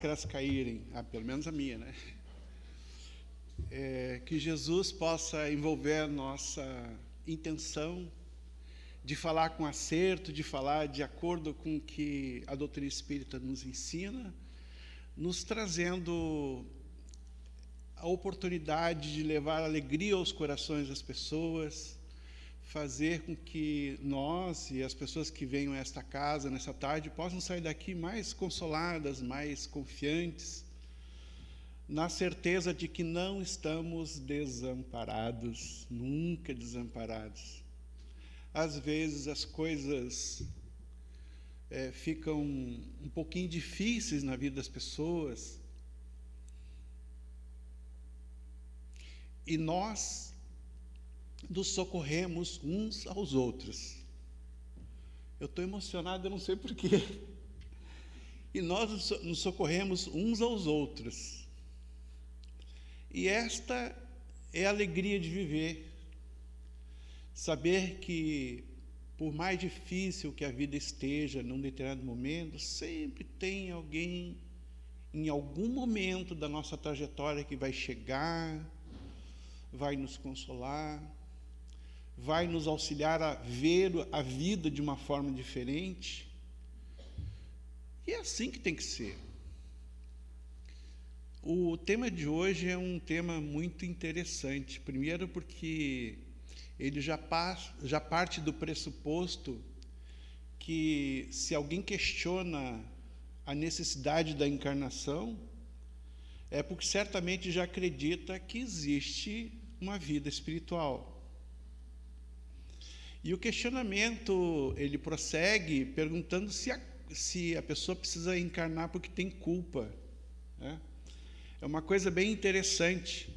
máscaras caírem, pelo menos a minha, né? Que Jesus possa envolver a nossa intenção de falar com acerto, de falar de acordo com o que a doutrina espírita nos ensina, nos trazendo a oportunidade de levar alegria aos corações das pessoas, fazer com que nós e as pessoas que venham a esta casa nessa tarde possam sair daqui mais consoladas, mais confiantes, na certeza de que não estamos desamparados, nunca desamparados. Às vezes as coisas ficam um pouquinho difíceis na vida das pessoas e nós nos socorremos uns aos outros. Eu estou emocionado, eu não sei porquê. E nós nos socorremos uns aos outros. E esta é a alegria de viver. Saber que, por mais difícil que a vida esteja, num determinado momento, sempre tem alguém, em algum momento da nossa trajetória, que vai chegar, vai nos consolar, vai nos auxiliar a ver a vida de uma forma diferente. E é assim que tem que ser. O tema de hoje é um tema muito interessante. Primeiro porque ele já parte do pressuposto que, se alguém questiona a necessidade da encarnação, é porque certamente já acredita que existe uma vida espiritual. E o questionamento, ele prossegue perguntando se a pessoa precisa encarnar porque tem culpa, né? É uma coisa bem interessante.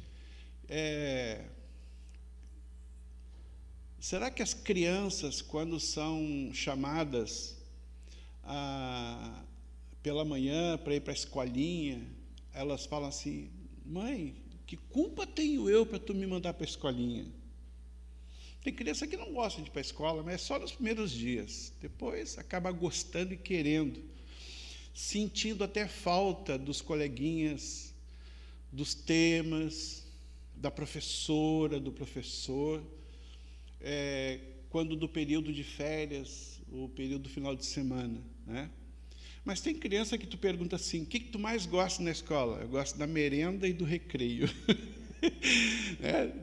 Será que as crianças, quando são chamadas pela manhã para ir para a escolinha, elas falam assim: mãe, que culpa tenho eu para tu me mandar para a escolinha? Tem criança que não gosta de ir para a escola, mas é só nos primeiros dias. Depois acaba gostando e querendo, sentindo até falta dos coleguinhas, dos temas, da professora, do professor, quando do período de férias, o período do final de semana, né? Mas tem criança que tu pergunta assim: o que tu mais gosta na escola? Eu gosto da merenda e do recreio.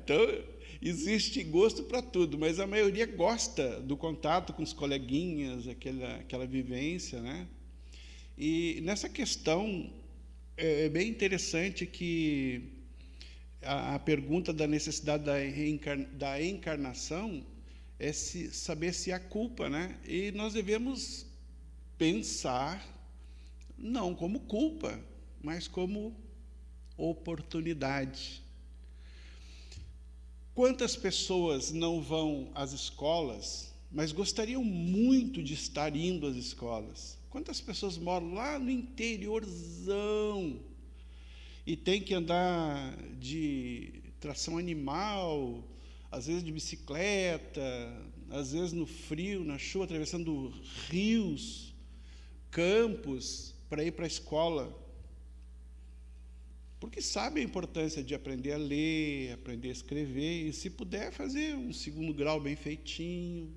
Então, existe gosto para tudo, mas a maioria gosta do contato com os coleguinhas, aquela vivência, né? E nessa questão é bem interessante que a pergunta da necessidade da encarnação é saber se há culpa, né? E nós devemos pensar não como culpa, mas como oportunidade. Quantas pessoas não vão às escolas, mas gostariam muito de estar indo às escolas? Quantas pessoas moram lá no interiorzão e tem que andar de tração animal, às vezes de bicicleta, às vezes no frio, na chuva, atravessando rios, campos, para ir para a escola? Porque sabe a importância de aprender a ler, aprender a escrever, e se puder fazer um segundo grau bem feitinho,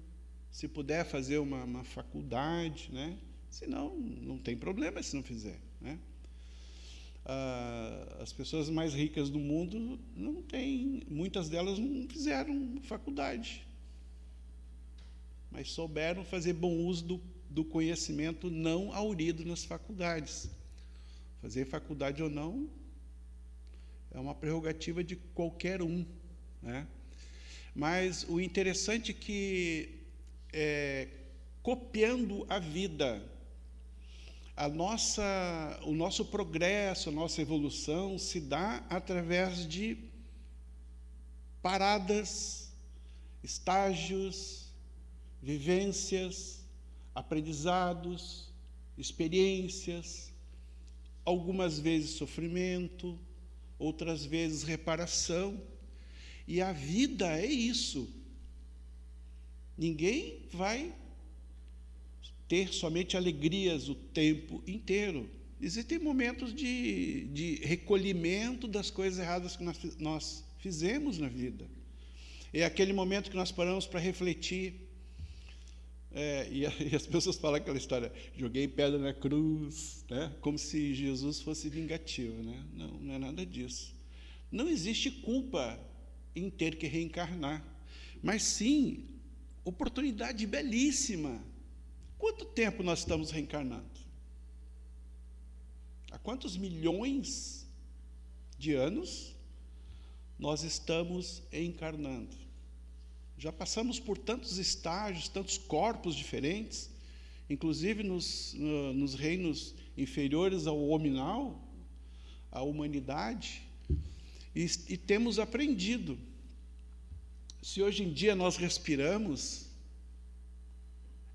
se puder fazer uma faculdade, né? Senão, não tem problema se não fizer, né? As pessoas mais ricas do mundo não têm, muitas delas não fizeram faculdade, mas souberam fazer bom uso do conhecimento não haurido nas faculdades. Fazer faculdade ou não é uma prerrogativa de qualquer um, né? Mas o interessante é que, copiando a vida, o nosso progresso, a nossa evolução se dá através de paradas, estágios, vivências, aprendizados, experiências, algumas vezes sofrimento, outras vezes reparação. E a vida é isso. Ninguém vai ter somente alegrias o tempo inteiro. Existem momentos de recolhimento das coisas erradas que nós fizemos na vida. É aquele momento que nós paramos para refletir. E as pessoas falam aquela história, joguei pedra na cruz, né? Como se Jesus fosse vingativo, né? Não, não é nada disso. Não existe culpa em ter que reencarnar, mas sim oportunidade belíssima. Quanto tempo nós estamos reencarnando? Há quantos milhões de anos nós estamos encarnando? Já passamos por tantos estágios, tantos corpos diferentes, inclusive nos reinos inferiores ao hominal, à humanidade, e temos aprendido. Se hoje em dia nós respiramos,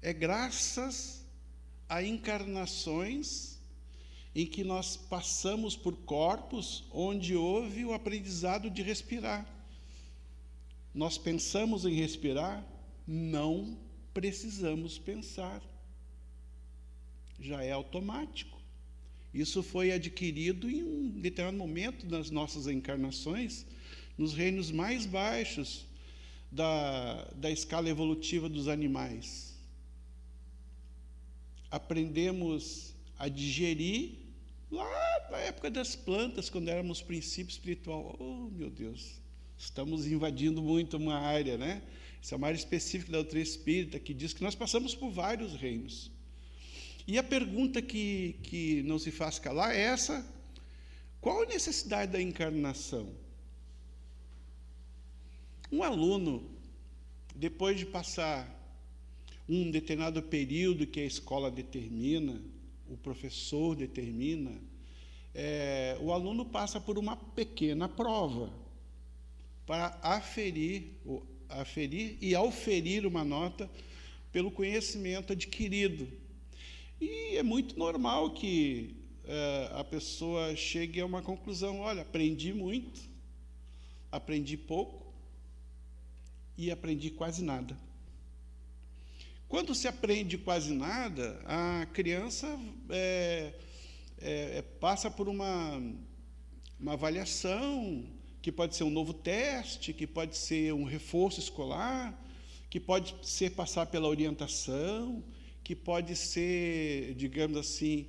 é graças a encarnações em que nós passamos por corpos onde houve o aprendizado de respirar. Nós pensamos em respirar? Não precisamos pensar. Já é automático. Isso foi adquirido em um determinado momento das nossas encarnações, nos reinos mais baixos da escala evolutiva dos animais. Aprendemos a digerir lá na época das plantas, quando éramos princípio espiritual. Oh, meu Deus! Estamos invadindo muito uma área, né? Essa é uma área específica da doutrina espírita, que diz que nós passamos por vários reinos. E a pergunta que não se faz calar é essa: qual a necessidade da encarnação? Um aluno, depois de passar um determinado período que a escola determina, o professor determina, o aluno passa por uma pequena prova, para aferir e auferir uma nota pelo conhecimento adquirido. E é muito normal que a pessoa chegue a uma conclusão: olha, aprendi muito, aprendi pouco e aprendi quase nada. Quando se aprende quase nada, a criança passa por uma avaliação, que pode ser um novo teste, que pode ser um reforço escolar, que pode ser passar pela orientação, que pode ser, digamos assim,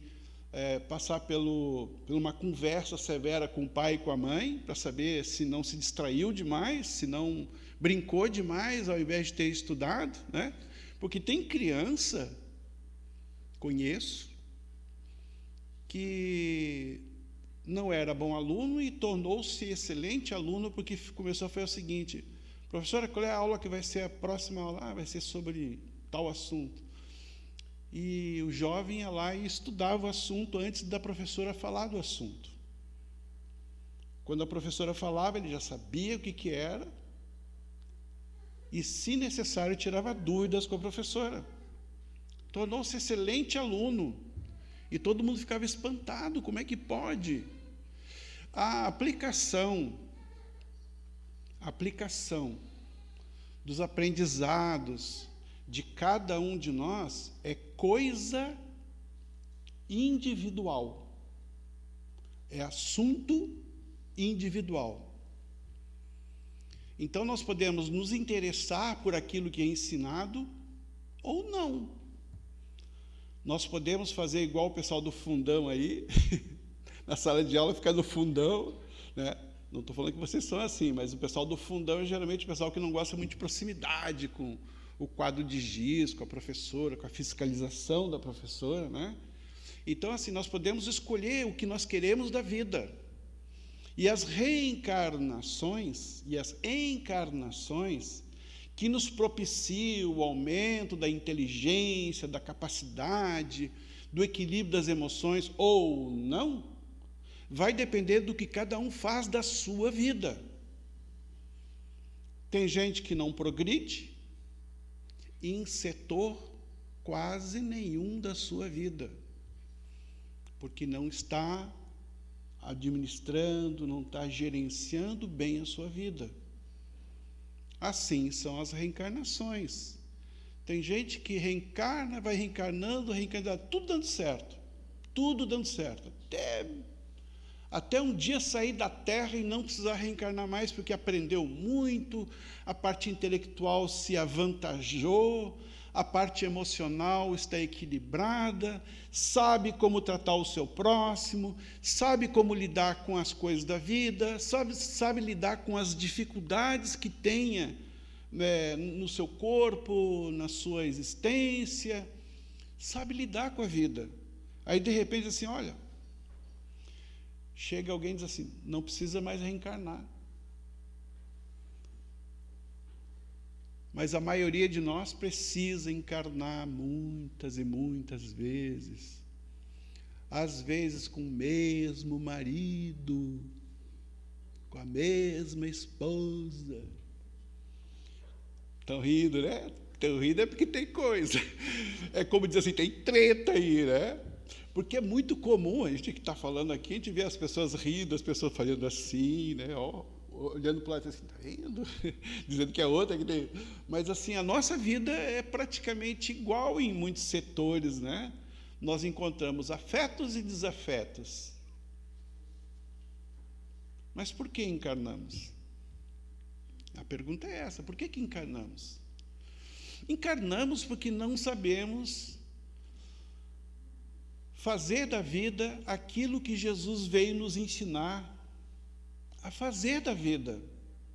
passar por uma conversa severa com o pai e com a mãe, para saber se não se distraiu demais, se não brincou demais ao invés de ter estudado, né? Porque tem criança, conheço, que não era bom aluno e tornou-se excelente aluno, porque começou a fazer o seguinte: professora, qual é a aula que vai ser a próxima aula? Vai ser sobre tal assunto. E o jovem ia lá e estudava o assunto antes da professora falar do assunto. Quando a professora falava, ele já sabia o que era, e, se necessário, tirava dúvidas com a professora. Tornou-se excelente aluno. E todo mundo ficava espantado: como é que pode? A aplicação dos aprendizados de cada um de nós é coisa individual, é assunto individual. Então, nós podemos nos interessar por aquilo que é ensinado ou não. Nós podemos fazer igual o pessoal do fundão aí, na sala de aula ficar no fundão, né? Não estou falando que vocês são assim, mas o pessoal do fundão é geralmente o pessoal que não gosta muito de proximidade com o quadro de giz, com a professora, com a fiscalização da professora, né? Então, assim, nós podemos escolher o que nós queremos da vida. E as reencarnações e as encarnações que nos propiciam o aumento da inteligência, da capacidade, do equilíbrio das emoções ou não, vai depender do que cada um faz da sua vida. Tem gente que não progride em setor quase nenhum da sua vida, porque não está administrando, não está gerenciando bem a sua vida. Assim são as reencarnações. Tem gente que reencarna, vai reencarnando, tudo dando certo, tudo dando certo, até um dia sair da Terra e não precisar reencarnar mais, porque aprendeu muito, a parte intelectual se avantajou, a parte emocional está equilibrada, sabe como tratar o seu próximo, sabe como lidar com as coisas da vida, sabe lidar com as dificuldades que tenha, né, no seu corpo, na sua existência, sabe lidar com a vida. Aí, de repente, assim, olha, chega alguém e diz assim, não precisa mais reencarnar. Mas a maioria de nós precisa encarnar muitas e muitas vezes. Às vezes com o mesmo marido, com a mesma esposa. Estão rindo, né? Estão rindo é porque tem coisa. É como dizer assim, tem treta aí, né? Porque é muito comum, a gente que está falando aqui, a gente vê as pessoas rindo, as pessoas falando assim, né? Ó, olhando para lá, assim, está rindo? Dizendo que é outra que tem. Mas, assim, a nossa vida é praticamente igual em muitos setores, né? Nós encontramos afetos e desafetos. Mas por que encarnamos? A pergunta é essa, por que encarnamos? Encarnamos porque não sabemos fazer da vida aquilo que Jesus veio nos ensinar a fazer da vida.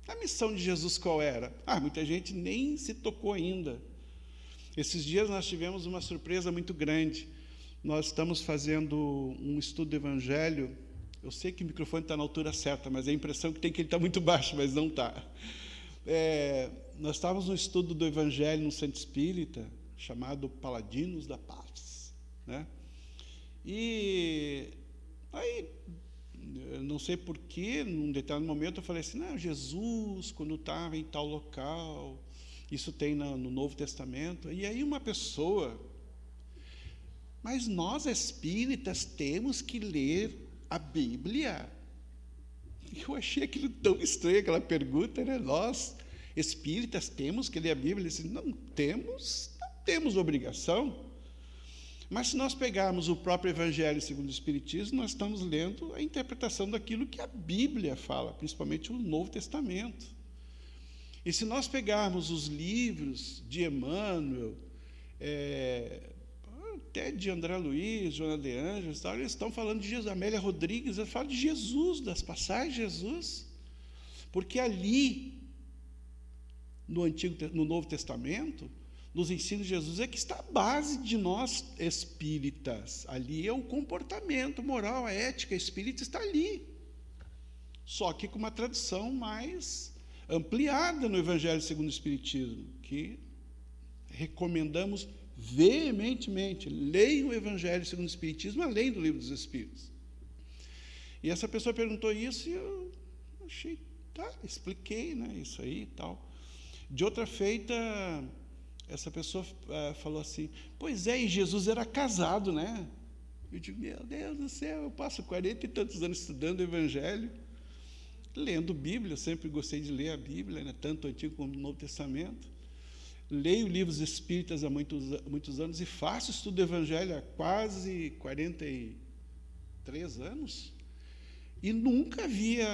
A missão de Jesus qual era? Muita gente nem se tocou ainda. Esses dias nós tivemos uma surpresa muito grande. Nós estamos fazendo um estudo do Evangelho. Eu sei que o microfone está na altura certa, mas a impressão que tem que ele está muito baixo, mas não está. Nós estávamos no estudo do Evangelho no Centro Espírita, chamado Paladinos da Paz, né? E aí, eu não sei porquê, num determinado momento eu falei assim, não, Jesus, quando estava em tal local, isso tem no Novo Testamento. E aí uma pessoa, mas nós espíritas temos que ler a Bíblia? Eu achei aquilo tão estranho, aquela pergunta, né? Nós espíritas temos que ler a Bíblia? Ele disse, não temos obrigação. Mas se nós pegarmos o próprio Evangelho segundo o Espiritismo, nós estamos lendo a interpretação daquilo que a Bíblia fala, principalmente o Novo Testamento. E se nós pegarmos os livros de Emmanuel, até de André Luiz, Joana de Anjos, eles estão falando de Jesus. Amélia Rodrigues, ela fala de Jesus, das passagens de Jesus. Porque ali, no Novo Testamento, nos ensinos de Jesus, é que está a base de nós espíritas. Ali é o comportamento moral, a ética espírita está ali. Só que com uma tradução mais ampliada no Evangelho segundo o Espiritismo, que recomendamos veementemente. Leiam o Evangelho segundo o Espiritismo, além do Livro dos Espíritos. E essa pessoa perguntou isso e eu achei, expliquei, né, isso aí e tal. De outra feita, essa pessoa falou assim, pois é, e Jesus era casado, né? Eu digo, meu Deus do céu, eu passo 40 e tantos anos estudando o Evangelho, lendo Bíblia, eu sempre gostei de ler a Bíblia, né, tanto o Antigo como o Novo Testamento. Leio livros espíritas há muitos anos e faço estudo do Evangelho há quase 43 anos. E nunca havia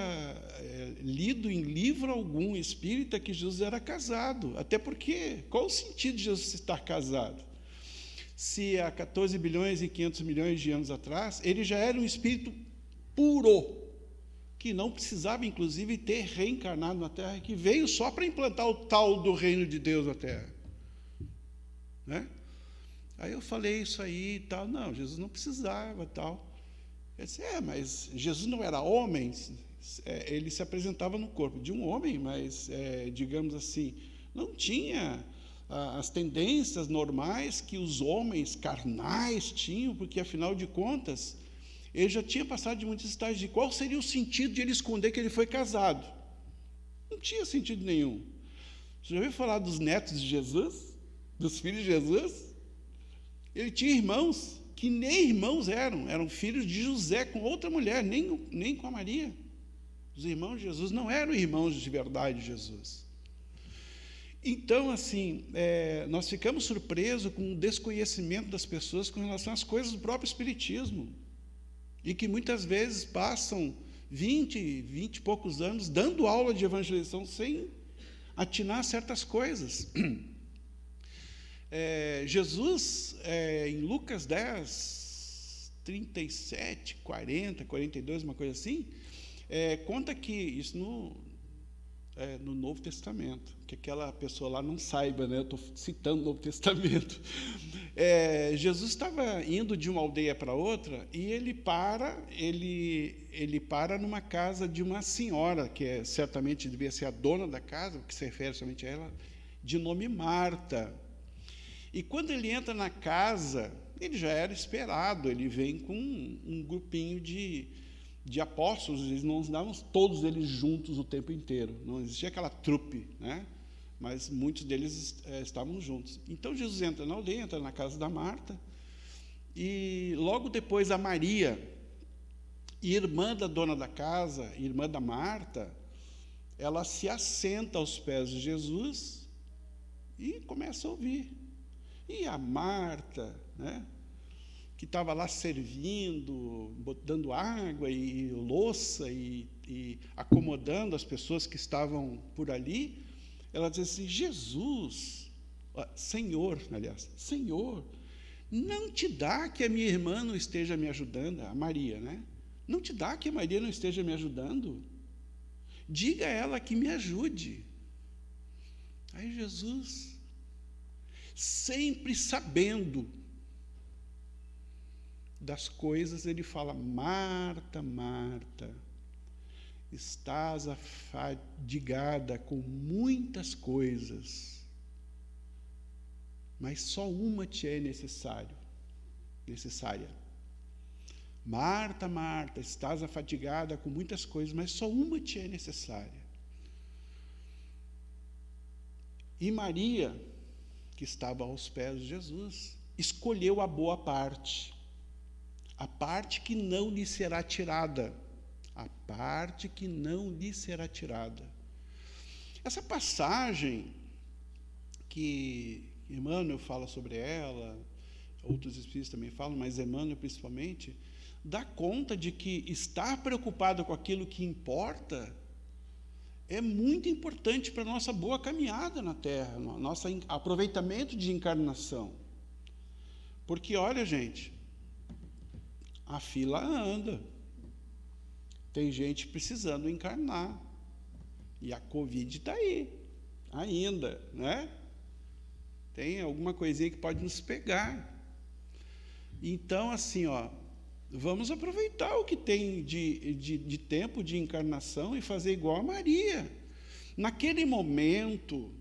lido em livro algum espírita que Jesus era casado. Até porque, qual o sentido de Jesus estar casado? Se há 14 bilhões e 500 milhões de anos atrás, ele já era um espírito puro, que não precisava, inclusive, ter reencarnado na Terra, que veio só para implantar o tal do reino de Deus na Terra. Né? Aí eu falei isso aí e tal. Não, Jesus não precisava, tal. Eu disse, mas Jesus não era homem, ele se apresentava no corpo de um homem, mas, digamos assim, não tinha as tendências normais que os homens carnais tinham, porque, afinal de contas, ele já tinha passado de muitos estágios. De qual seria o sentido de ele esconder que ele foi casado? Não tinha sentido nenhum. Você já ouviu falar dos netos de Jesus? Dos filhos de Jesus? Ele tinha irmãos que nem irmãos eram filhos de José com outra mulher, nem com a Maria. Os irmãos de Jesus não eram irmãos de verdade de Jesus. Então, assim, nós ficamos surpresos com o desconhecimento das pessoas com relação às coisas do próprio Espiritismo, e que muitas vezes passam 20 e poucos anos dando aula de evangelização sem atinar certas coisas. Jesus, em Lucas 10, 37, 40, 42, uma coisa assim, conta que, isso no Novo Testamento, que aquela pessoa lá não saiba, né? Eu estou citando o Novo Testamento. Jesus estava indo de uma aldeia para outra e ele para numa casa de uma senhora, que certamente devia ser a dona da casa, que se refere somente a ela, de nome Marta. E quando ele entra na casa, ele já era esperado, ele vem com um grupinho de apóstolos, eles não andavam todos eles juntos o tempo inteiro, não existia aquela trupe, né? Mas muitos deles estavam juntos. Então Jesus entra na aldeia, entra na casa da Marta, e logo depois a Maria, irmã da dona da casa, irmã da Marta, ela se assenta aos pés de Jesus e começa a ouvir. E a Marta, né, que estava lá servindo, dando água e louça e acomodando as pessoas que estavam por ali, ela diz assim: Senhor, não te dá que a minha irmã não esteja me ajudando, a Maria, né? Não te dá que a Maria não esteja me ajudando? Diga a ela que me ajude. Aí Jesus, sempre sabendo das coisas, ele fala: Marta, Marta, estás afadigada com muitas coisas, mas só uma te é necessária. Marta, Marta, estás afadigada com muitas coisas, mas só uma te é necessária. E Maria, que estava aos pés de Jesus, escolheu a boa parte, a parte que não lhe será tirada. A parte que não lhe será tirada. Essa passagem que Emmanuel fala sobre ela, outros espíritos também falam, mas Emmanuel principalmente, dá conta de que estar preocupado com aquilo que importa é muito importante para a nossa boa caminhada na Terra, nosso aproveitamento de encarnação. Porque, olha, gente, a fila anda. Tem gente precisando encarnar. E a Covid está aí, ainda, né? Tem alguma coisinha que pode nos pegar. Então, assim, vamos aproveitar o que tem de tempo de encarnação e fazer igual a Maria. Naquele momento,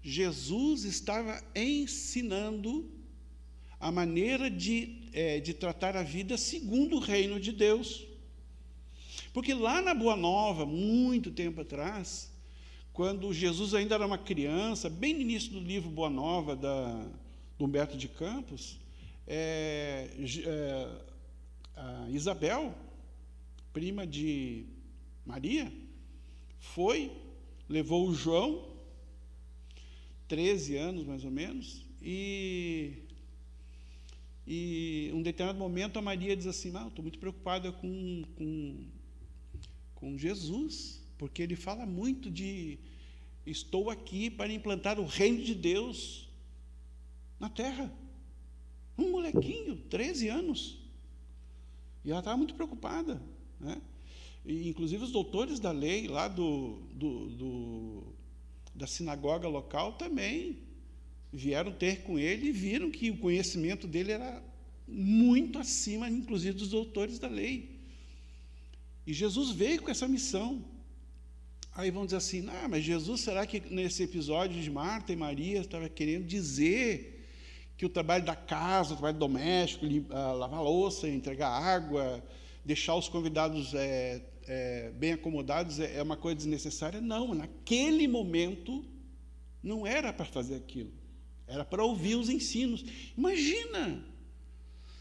Jesus estava ensinando a maneira de tratar a vida segundo o reino de Deus. Porque lá na Boa Nova, muito tempo atrás, quando Jesus ainda era uma criança, bem no início do livro Boa Nova, do Humberto de Campos, a Isabel, prima de Maria, levou o João, 13 anos mais ou menos, e um determinado momento a Maria diz assim: estou muito preocupada com Jesus, porque ele fala muito de estou aqui para implantar o reino de Deus na terra. Um molequinho, 13 anos. E ela estava muito preocupada, né? E, inclusive, os doutores da lei lá da sinagoga local também vieram ter com ele e viram que o conhecimento dele era muito acima, inclusive, dos doutores da lei. E Jesus veio com essa missão. Aí vão dizer assim: mas Jesus, será que nesse episódio de Marta e Maria estava querendo dizer que o trabalho da casa, o trabalho doméstico, lavar a louça, entregar água, deixar os convidados bem acomodados é uma coisa desnecessária? Não, naquele momento não era para fazer aquilo, era para ouvir os ensinos. Imagina,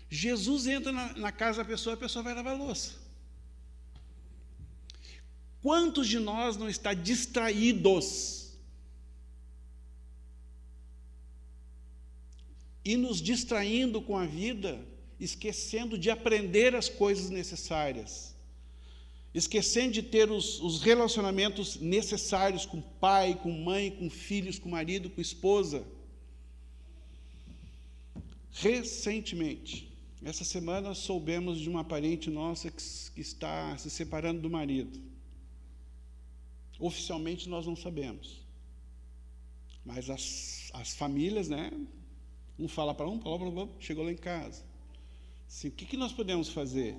Jesus entra na casa da pessoa, a pessoa vai lavar a louça. Quantos de nós não estão distraídos e nos distraindo com a vida, esquecendo de aprender as coisas necessárias, esquecendo de ter os relacionamentos necessários com pai, com mãe, com filhos, com marido, com esposa. Recentemente, essa semana, soubemos de uma parente nossa que está se separando do marido. Oficialmente nós não sabemos, mas as famílias, né? Um fala para um, chegou lá em casa. Assim, o que nós podemos fazer?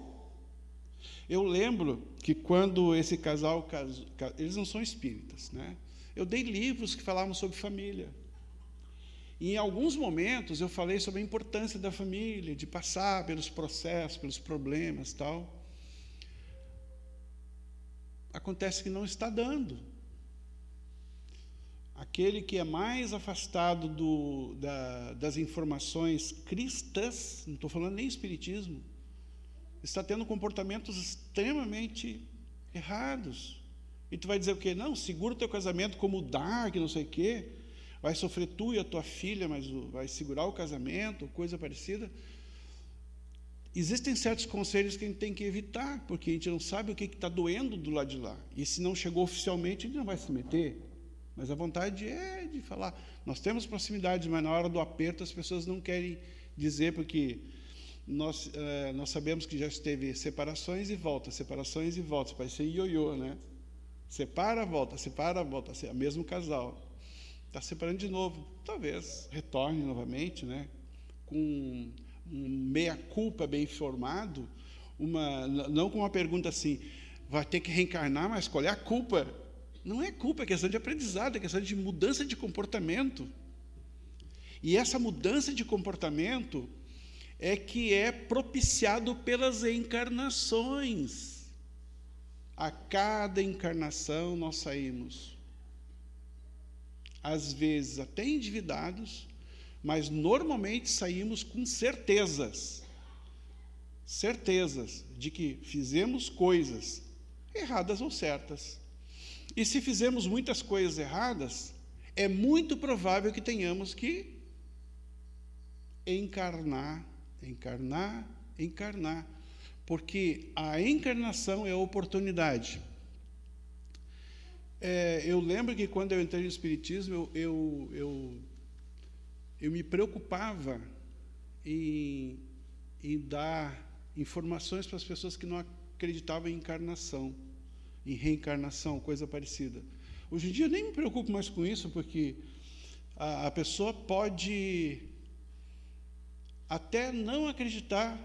Eu lembro que quando esse casal casou, eles não são espíritas, né? Eu dei livros que falavam sobre família. E em alguns momentos eu falei sobre a importância da família, de passar pelos processos, pelos problemas, tal. Acontece que não está dando. Aquele que é mais afastado das informações cristãs, não estou falando nem espiritismo, está tendo comportamentos extremamente errados. E tu vai dizer o quê? Não, segura o teu casamento como Dark, não sei o quê, vai sofrer tu e a tua filha, mas vai segurar o casamento, coisa parecida. Existem certos conselhos que a gente tem que evitar, porque a gente não sabe o que está doendo do lado de lá. E se não chegou oficialmente, a gente não vai se meter. Mas a vontade é de falar. Nós temos proximidade, mas na hora do aperto as pessoas não querem dizer, porque nós sabemos que já esteve separações e voltas, parece ser ioiô, né? Separa, volta, é o mesmo casal. Está separando de novo, talvez retorne novamente, né? Com um meia-culpa bem formado, não com uma pergunta assim, vai ter que reencarnar, mas qual é a culpa? Não é culpa, é questão de aprendizado, é questão de mudança de comportamento. E essa mudança de comportamento é que é propiciado pelas encarnações. A cada encarnação nós saímos, às vezes até endividados, mas normalmente saímos com certezas de que fizemos coisas erradas ou certas. E se fizemos muitas coisas erradas, é muito provável que tenhamos que encarnar, porque a encarnação é a oportunidade. Eu lembro que quando eu entrei no Espiritismo, eu me preocupava em dar informações para as pessoas que não acreditavam em encarnação, em reencarnação, coisa parecida. Hoje em dia eu nem me preocupo mais com isso, porque a pessoa pode até não acreditar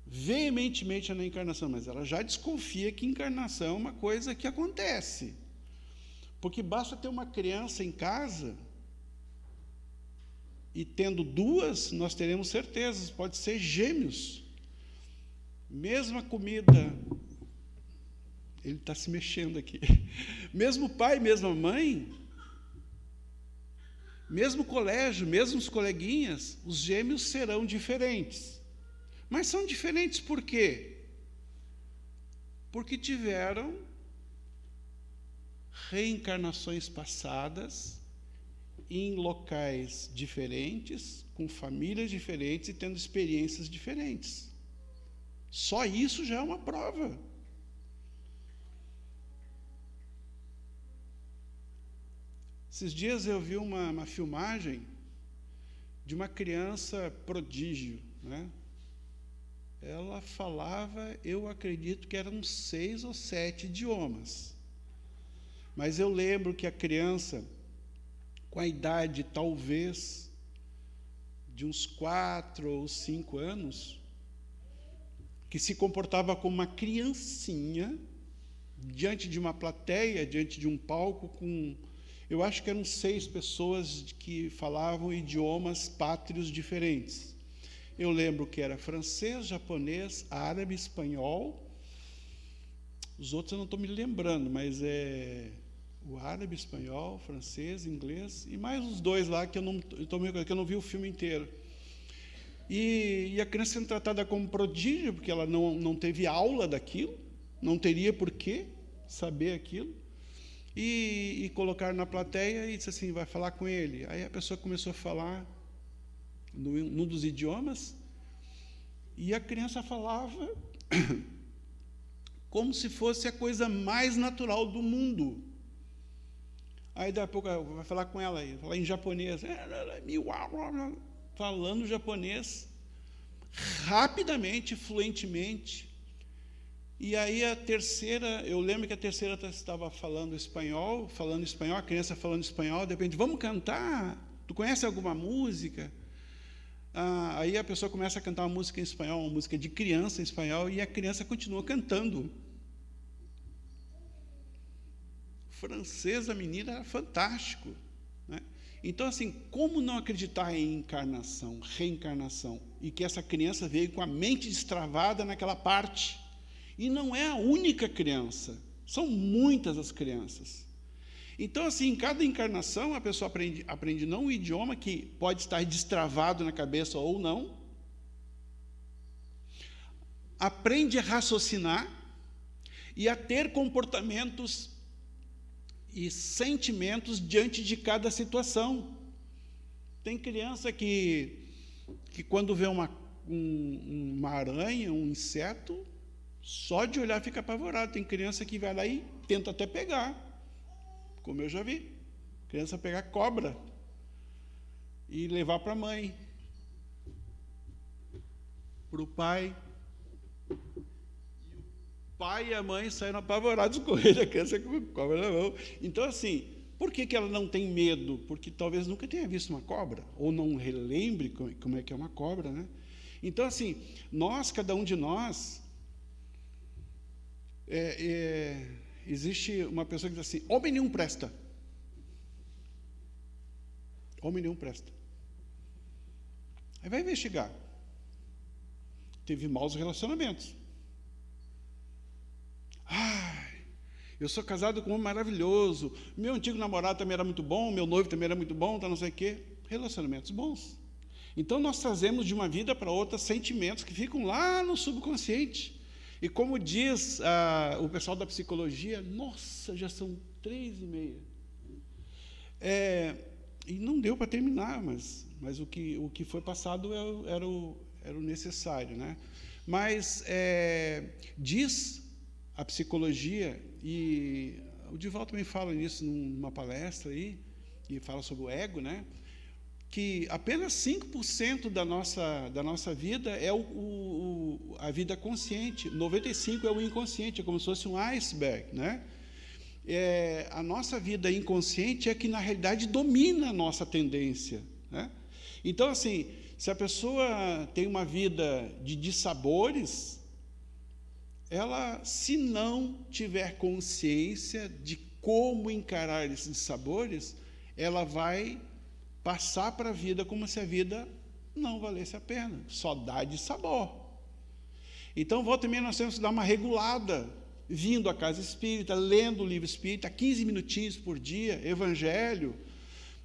veementemente na encarnação, mas ela já desconfia que encarnação é uma coisa que acontece. Porque basta ter uma criança em casa, e tendo duas, nós teremos certezas, pode ser gêmeos. Mesma comida, ele está se mexendo aqui, mesmo pai, mesma mãe, mesmo colégio, mesmos coleguinhas, os gêmeos serão diferentes. Mas são diferentes por quê? Porque tiveram reencarnações passadas em locais diferentes, com famílias diferentes e tendo experiências diferentes. Só isso já é uma prova. Esses dias eu vi uma filmagem de uma criança prodígio, né? Ela falava, eu acredito que eram 6 ou 7 idiomas. Mas eu lembro que a criança, com a idade talvez de uns 4 ou 5 anos, que se comportava como uma criancinha, diante de uma plateia, diante de um palco, eu acho que eram 6 pessoas que falavam idiomas pátrios diferentes. Eu lembro que era francês, japonês, árabe, espanhol. Os outros eu não estou me lembrando, mas o árabe, espanhol, francês, inglês, e mais os 2 lá que eu não vi o filme inteiro. E a criança sendo tratada como prodígio, porque ela não teve aula daquilo, não teria por que saber aquilo, e colocar na plateia e disse assim, vai falar com ele. Aí a pessoa começou a falar, num dos idiomas, e a criança falava como se fosse a coisa mais natural do mundo. Aí, daqui a pouco, vai falar com ela, vai falar em japonês, falando japonês, rapidamente, fluentemente. E aí a terceira, eu lembro que a terceira estava falando espanhol, a criança falando espanhol, de repente, vamos cantar? Tu conhece alguma música? Aí a pessoa começa a cantar uma música em espanhol, uma música de criança em espanhol, e a criança continua cantando. Francês, a menina era fantástico, né? Então, assim, como não acreditar em encarnação, reencarnação, e que essa criança veio com a mente destravada naquela parte? E não é a única criança, são muitas as crianças. Então, assim, em cada encarnação, a pessoa aprende não um idioma que pode estar destravado na cabeça ou não, aprende a raciocinar e a ter comportamentos e sentimentos diante de cada situação. Tem criança que quando vê uma aranha, um inseto, só de olhar fica apavorado. Tem criança que vai lá e tenta até pegar, como eu já vi. Criança pegar cobra e levar para a mãe, para o pai. O pai e a mãe saíram apavorados com ele, a criança com cobra na mão. Então, assim, por que ela não tem medo? Porque talvez nunca tenha visto uma cobra, ou não relembre como é que é uma cobra, né? Então, assim, cada um de nós, existe uma pessoa que diz assim, homem nenhum presta. Homem nenhum presta. Aí vai investigar. Teve maus relacionamentos. Eu sou casado com um homem maravilhoso, meu antigo namorado também era muito bom, meu noivo também era muito bom, tá não sei o quê. Relacionamentos bons. Então, nós trazemos de uma vida para outra sentimentos que ficam lá no subconsciente. E como diz o pessoal da psicologia, nossa, já são 3h30. E não deu para terminar, mas o que foi passado era o necessário, né? Mas diz a psicologia, e o Divaldo também fala nisso numa palestra aí, e fala sobre o ego, né? Que apenas 5% da nossa vida é a vida consciente, 95% é o inconsciente, é como se fosse um iceberg, né? A nossa vida inconsciente é que, na realidade, domina a nossa tendência, né? Então, assim, se a pessoa tem uma vida de dissabores, ela, se não tiver consciência de como encarar esses dissabores, ela vai passar para a vida como se a vida não valesse a pena, só dá de sabor. Então, volta e meia, nós temos que dar uma regulada, vindo à casa espírita, lendo o livro espírita, 15 minutinhos por dia, evangelho,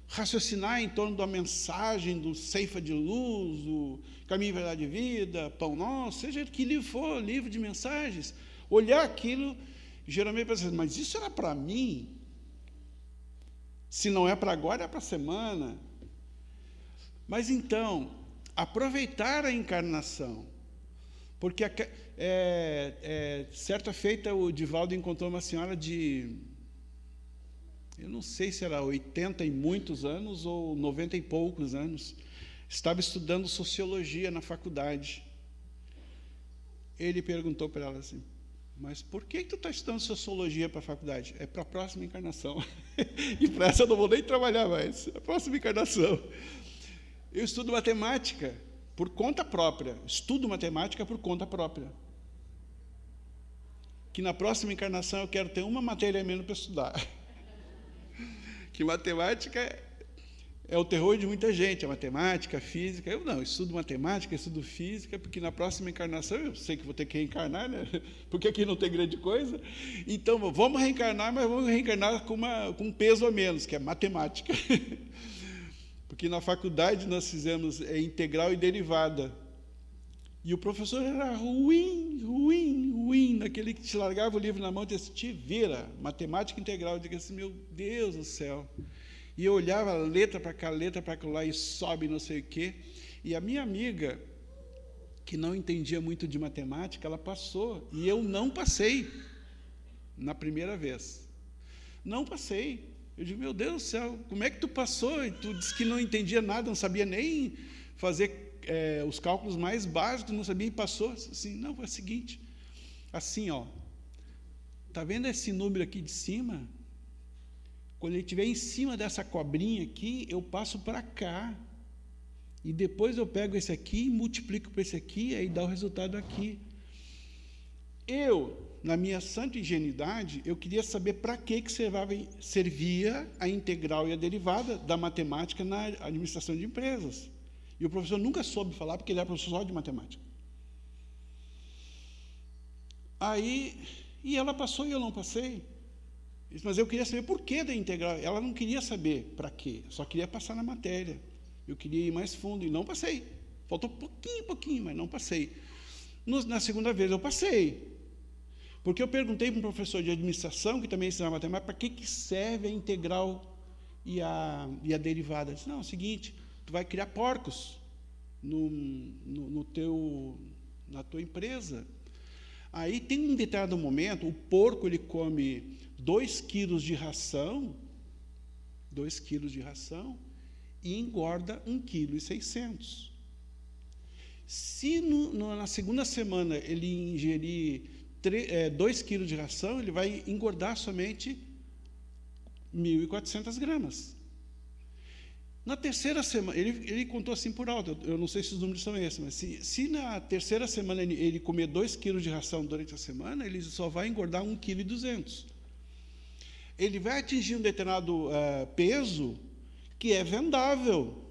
raciocinar em torno da mensagem do Ceifa de Luz, do Caminho, Verdade e Vida, Pão Nosso, seja que livro for, livro de mensagens, olhar aquilo, geralmente pensa, mas isso era para mim? Se não é para agora, é para a semana. Mas então, aproveitar a encarnação, porque certa feita o Divaldo encontrou uma senhora de, eu não sei se era 80 e muitos anos ou 90 e poucos anos, estava estudando sociologia na faculdade. Ele perguntou para ela assim, mas por que tu está estudando sociologia para a faculdade? É para a próxima encarnação. E para essa eu não vou nem trabalhar mais, é a próxima encarnação. Eu estudo matemática por conta própria, estudo matemática por conta própria. Que na próxima encarnação eu quero ter uma matéria menos para estudar. Que matemática é o terror de muita gente, a matemática, a física. Eu não, estudo matemática, estudo física, porque na próxima encarnação eu sei que vou ter que reencarnar, né? Porque aqui não tem grande coisa. Então, vamos reencarnar, mas vamos reencarnar com um peso a menos, que é matemática. Porque na faculdade nós fizemos integral e derivada. E o professor era ruim, naquele que te largava o livro na mão e disse, te vira, matemática integral. Eu digo assim, meu Deus do céu. E eu olhava letra para cá, letra para lá, e sobe não sei o quê. E a minha amiga, que não entendia muito de matemática, ela passou, e eu não passei na primeira vez. Não passei. Eu digo, meu Deus do céu, como é que tu passou? E tu disse que não entendia nada, não sabia nem fazer os cálculos mais básicos, não sabia e passou. Assim, não, foi o seguinte, assim, ó, tá vendo esse número aqui de cima? Quando ele estiver em cima dessa cobrinha aqui, eu passo para cá. E depois eu pego esse aqui e multiplico por esse aqui, aí dá o resultado aqui. Eu, na minha santa ingenuidade, eu queria saber para que servia a integral e a derivada da matemática na administração de empresas. E o professor nunca soube falar, porque ele era professor só de matemática. Aí, e ela passou e eu não passei. Mas eu queria saber por que da integral. Ela não queria saber para quê, só queria passar na matéria. Eu queria ir mais fundo e não passei. Faltou pouquinho, mas não passei. Na segunda vez eu passei. Porque eu perguntei para um professor de administração, que também ensinava matemática, para que serve a integral e a derivada. Ele disse, não, é o seguinte, tu vai criar porcos na tua empresa. Aí tem um determinado momento, o porco ele come 2 quilos de ração, e engorda 1,6 kg. Se na segunda semana ele ingerir 2 quilos de ração, ele vai engordar somente 1.400 gramas. Na terceira semana, ele contou assim por alto, eu não sei se os números são esses, mas se na terceira semana ele comer 2 quilos de ração durante a semana, ele só vai engordar 1,2 kg. Ele vai atingir um determinado peso que é vendável.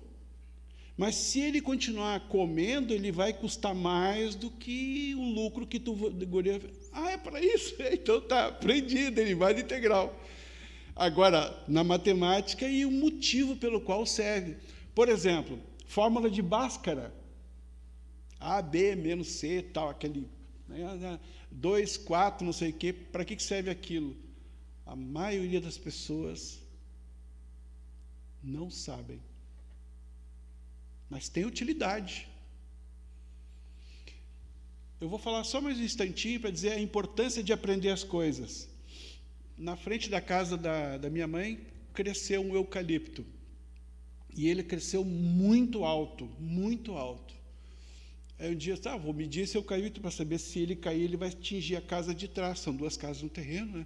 Mas se ele continuar comendo, ele vai custar mais do que o lucro que tu... é para isso? Então tá, aprendi, derivada integral. Agora, na matemática, e o motivo pelo qual serve. Por exemplo, fórmula de Bhaskara. A, B, menos C, tal, aquele... 2, 4, não sei o quê. Para que serve aquilo? A maioria das pessoas não sabem. Mas tem utilidade. Eu vou falar só mais um instantinho para dizer a importância de aprender as coisas. Na frente da casa da minha mãe, cresceu um eucalipto. E ele cresceu muito alto, muito alto. Aí um dia, vou medir esse eucalipto para saber se ele cair, ele vai atingir a casa de trás. São 2 casas no terreno, né?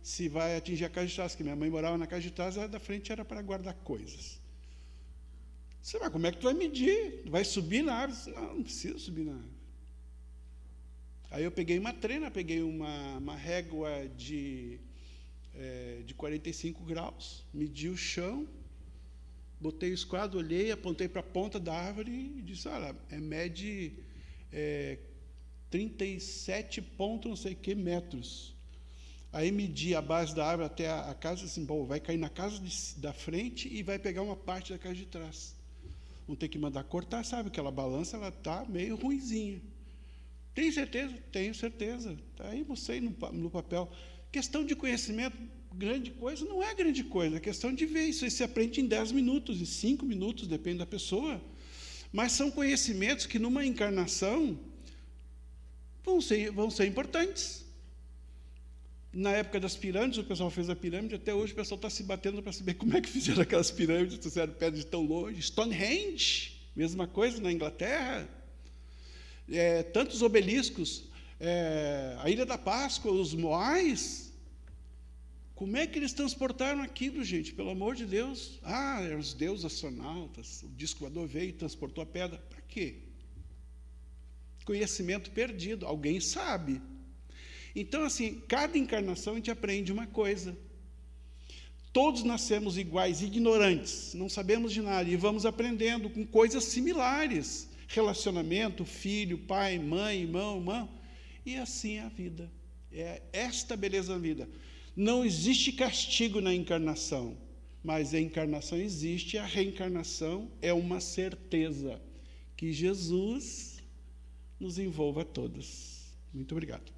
Se vai atingir a casa de trás, que minha mãe morava na casa de trás, a da frente era para guardar coisas. Você vai, como é que tu vai medir? Vai subir na árvore? Não precisa subir na árvore. Aí eu peguei uma trena, peguei uma régua de 45 graus, medi o chão, botei o esquadro, olhei, apontei para a ponta da árvore e disse, olha, mede 37 pontos, não sei o que, metros. Aí medi a base da árvore até a casa, assim, bom, vai cair na casa da frente e vai pegar uma parte da casa de trás. Vamos ter que mandar cortar, sabe? Aquela balança, ela está meio ruinzinha. Tem certeza? Tenho certeza. Aí mostrei no papel. Questão de conhecimento, grande coisa, não é grande coisa, é questão de ver. Isso aí se aprende em 10 minutos, em 5 minutos, depende da pessoa. Mas são conhecimentos que, numa encarnação, vão ser importantes. Na época das pirâmides, o pessoal fez a pirâmide, até hoje o pessoal está se batendo para saber como é que fizeram aquelas pirâmides, trouxeram pedras de tão longe. Stonehenge, mesma coisa na Inglaterra. Tantos obeliscos, a Ilha da Páscoa, os Moais. Como é que eles transportaram aquilo, gente? Pelo amor de Deus. Eram os deuses astronautas, o disco voador veio e transportou a pedra. Para quê? Conhecimento perdido, alguém sabe. Então, assim, cada encarnação a gente aprende uma coisa. Todos nascemos iguais, ignorantes, não sabemos de nada, e vamos aprendendo com coisas similares. Relacionamento, filho, pai, mãe, irmão, e assim é a vida. É esta beleza da vida. Não existe castigo na encarnação, mas a encarnação existe, a reencarnação é uma certeza. Que Jesus nos envolva a todos. Muito obrigado.